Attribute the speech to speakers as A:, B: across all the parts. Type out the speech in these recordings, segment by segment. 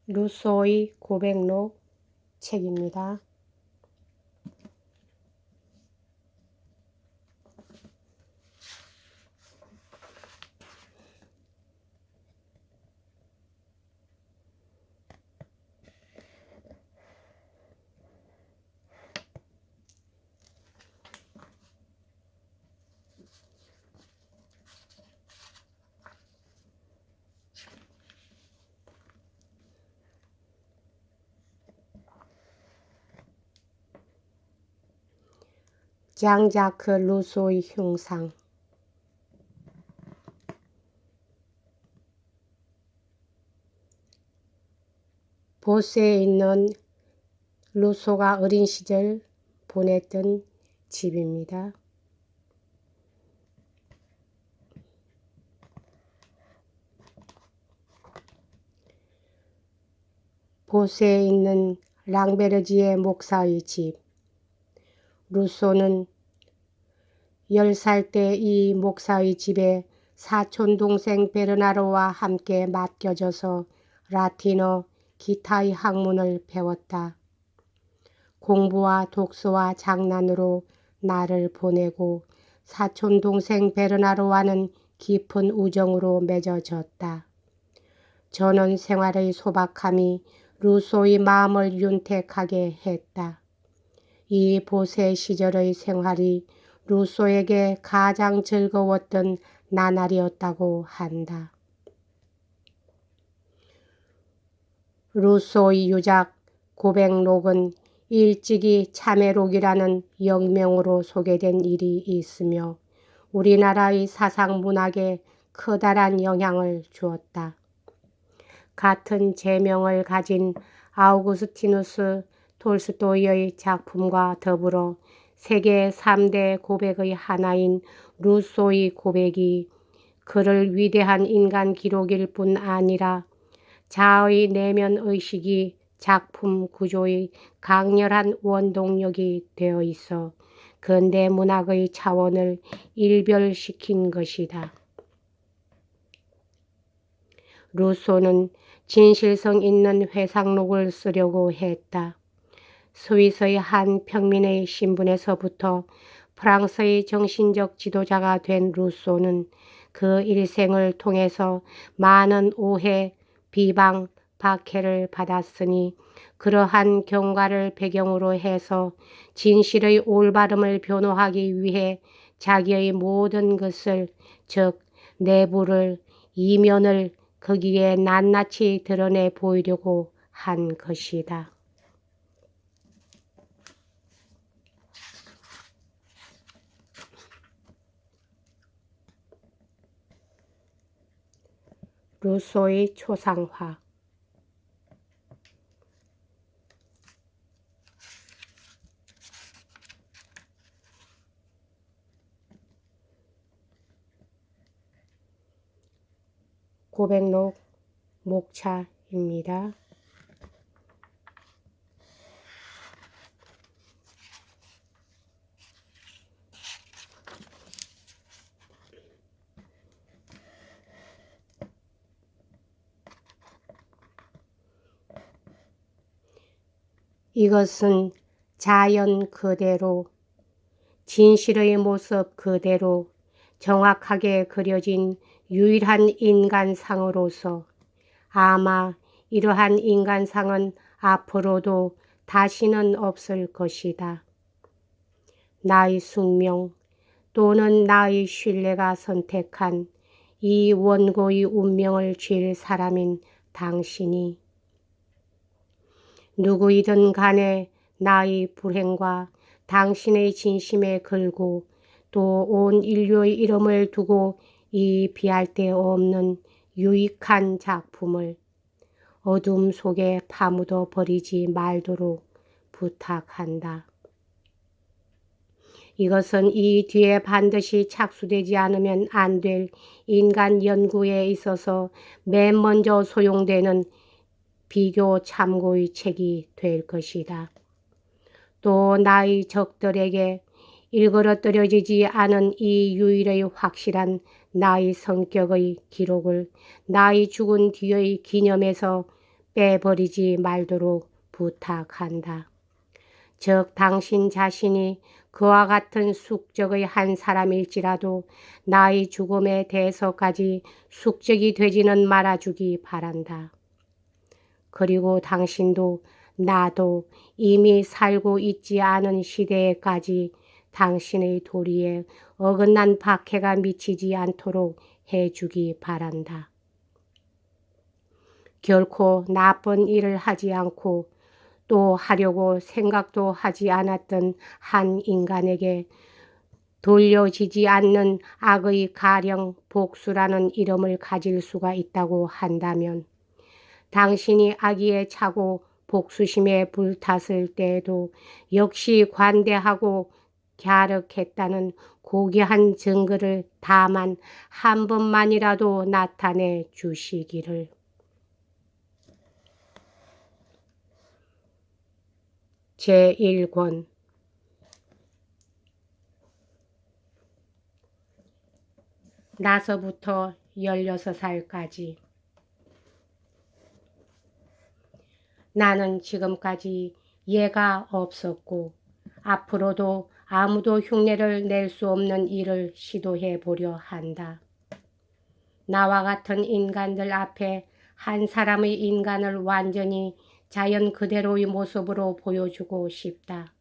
A: 루소의 고백록 책입니다. 장자크 루소의 흉상. 보스에 있는 루소가 어린 시절 보냈던 집입니다. 보스에 있는 랑베르지에 목사의 집. 루소는 10살 때 이 목사의 집에 사촌동생 베르나르와 함께 맡겨져서 라틴어, 기타의 학문을 배웠다. 공부와 독서와 장난으로 날을 보내고 사촌동생 베르나르와는 깊은 우정으로 맺어졌다. 저는 생활의 소박함이 루소의 마음을 윤택하게 했다. 이 보세 시절의 생활이 루소에게 가장 즐거웠던 나날이었다고 한다. 루소의 유작 고백록은 일찍이 참회록이라는 영명으로 소개된 일이 있으며 우리나라의 사상 문학에 커다란 영향을 주었다. 같은 제명을 가진 아우구스티누스 톨스토이의 작품과 더불어 세계 3대 고백의 하나인 루소의 고백이 그를 위대한 인간 기록일 뿐 아니라 자아의 내면 의식이 작품 구조의 강렬한 원동력이 되어 있어 근대 문학의 차원을 일별시킨 것이다. 루소는 진실성 있는 회상록을 쓰려고 했다. 스위스의 한 평민의 신분에서부터 프랑스의 정신적 지도자가 된 루소는 그 일생을 통해서 많은 오해, 비방, 박해를 받았으니 그러한 경과를 배경으로 해서 진실의 올바름을 변호하기 위해 자기의 모든 것을, 즉 내부를, 이면을 거기에 낱낱이 드러내 보이려고 한 것이다. 루소의 초상화. 고백록 목차입니다. 이것은 자연 그대로, 진실의 모습 그대로 정확하게 그려진 유일한 인간상으로서 아마 이러한 인간상은 앞으로도 다시는 없을 것이다. 나의 숙명 또는 나의 신뢰가 선택한 이 원고의 운명을 쥘 사람인 당신이 누구이든 간에 나의 불행과 당신의 진심에 걸고 또 온 인류의 이름을 두고 이 비할 데 없는 유익한 작품을 어둠 속에 파묻어 버리지 말도록 부탁한다. 이것은 이 뒤에 반드시 착수되지 않으면 안 될 인간 연구에 있어서 맨 먼저 소용되는 비교 참고의 책이 될 것이다. 또 나의 적들에게 일그러뜨려지지 않은 이 유일의 확실한 나의 성격의 기록을 나의 죽은 뒤의 기념에서 빼버리지 말도록 부탁한다. 즉 당신 자신이 그와 같은 숙적의 한 사람일지라도 나의 죽음에 대해서까지 숙적이 되지는 말아주기 바란다. 그리고 당신도 나도 이미 살고 있지 않은 시대에까지 당신의 도리에 어긋난 박해가 미치지 않도록 해주기 바란다. 결코 나쁜 일을 하지 않고 또 하려고 생각도 하지 않았던 한 인간에게 돌려지지 않는 악의 가령 복수라는 이름을 가질 수가 있다고 한다면 당신이 악의에 차고 복수심에 불탔을 때에도 역시 관대하고 갸륵했다는 고귀한 증거를 다만 한 번만이라도 나타내 주시기를. 제1권 나서부터 16살까지 나는 지금까지 예가 없었고 앞으로도 아무도 흉내를 낼 수 없는 일을 시도해 보려 한다. 나와 같은 인간들 앞에 한 사람의 인간을 완전히 자연 그대로의 모습으로 보여주고 싶다.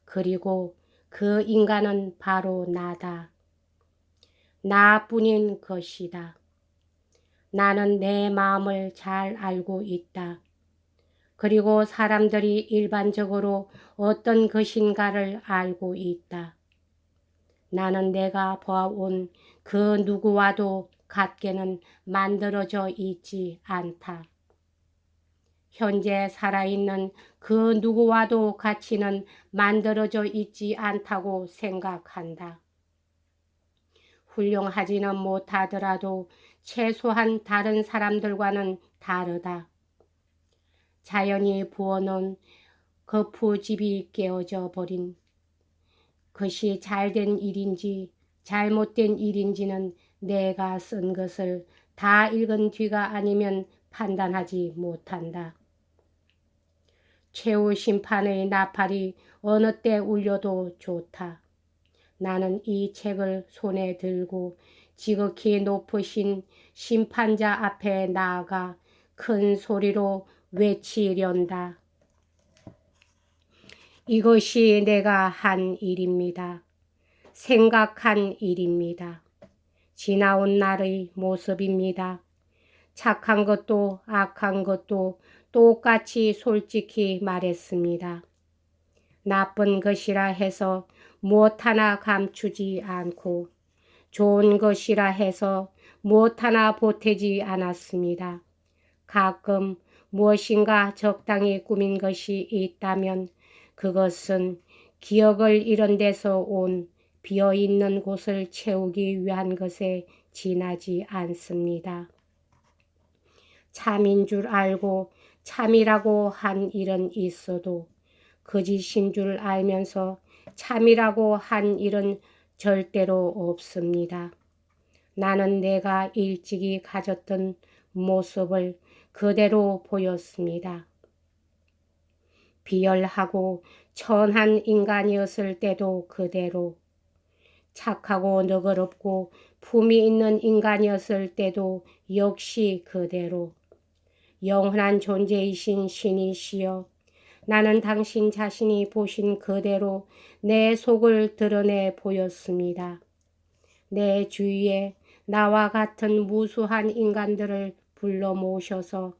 A: 그리고 그 인간은 바로 나다. 나뿐인 것이다. 나는 내 마음을 잘 알고 있다. 그리고 사람들이 일반적으로 어떤 것인가를 알고 있다. 나는 내가 보아온 그 누구와도 같게는 만들어져 있지 않다. 현재 살아있는 그 누구와도 같이는 만들어져 있지 않다고 생각한다. 훌륭하지는 못하더라도 최소한 다른 사람들과는 다르다. 자연이 부어놓은 거푸집이 깨어져 버린 것이 잘된 일인지 잘못된 일인지는 내가 쓴 것을 다 읽은 뒤가 아니면 판단하지 못한다. 최후 심판의 나팔이 어느 때 울려도 좋다. 나는 이 책을 손에 들고 지극히 높으신 심판자 앞에 나아가 큰 소리로 외치련다. 이것이 내가 한 일입니다. 생각한 일입니다. 지나온 날의 모습입니다. 착한 것도 악한 것도 똑같이 솔직히 말했습니다. 나쁜 것이라 해서 무엇 하나 감추지 않고 좋은 것이라 해서 무엇 하나 보태지 않았습니다. 가끔 무엇인가 적당히 꾸민 것이 있다면 그것은 기억을 잃은 데서 온 비어있는 곳을 채우기 위한 것에 지나지 않습니다. 참인 줄 알고 참이라고 한 일은 있어도 거짓인 줄 알면서 참이라고 한 일은 절대로 없습니다. 나는 내가 일찍이 가졌던 모습을 그대로 보였습니다. 비열하고 천한 인간이었을 때도 그대로, 착하고 너그럽고 품이 있는 인간이었을 때도 역시 그대로, 영원한 존재이신 신이시여, 나는 당신 자신이 보신 그대로 내 속을 드러내 보였습니다. 내 주위에 나와 같은 무수한 인간들을 불러 모셔서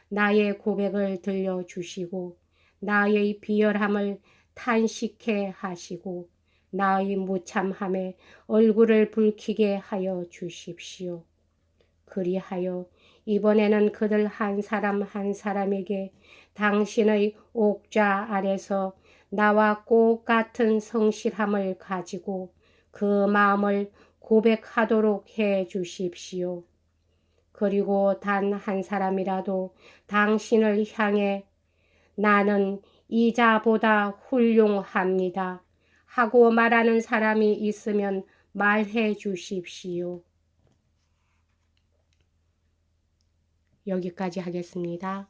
A: 나의 고백을 들려주시고 나의 비열함을 탄식해 하시고 나의 무참함에 얼굴을 붉히게 하여 주십시오. 그리하여 이번에는 그들 한 사람 한 사람에게 당신의 옥좌 아래서 나와 꼭 같은 성실함을 가지고 그 마음을 고백하도록 해 주십시오. 그리고 단 한 사람이라도 당신을 향해 나는 이자보다 훌륭합니다 하고 말하는 사람이 있으면 말해 주십시오. 여기까지 하겠습니다.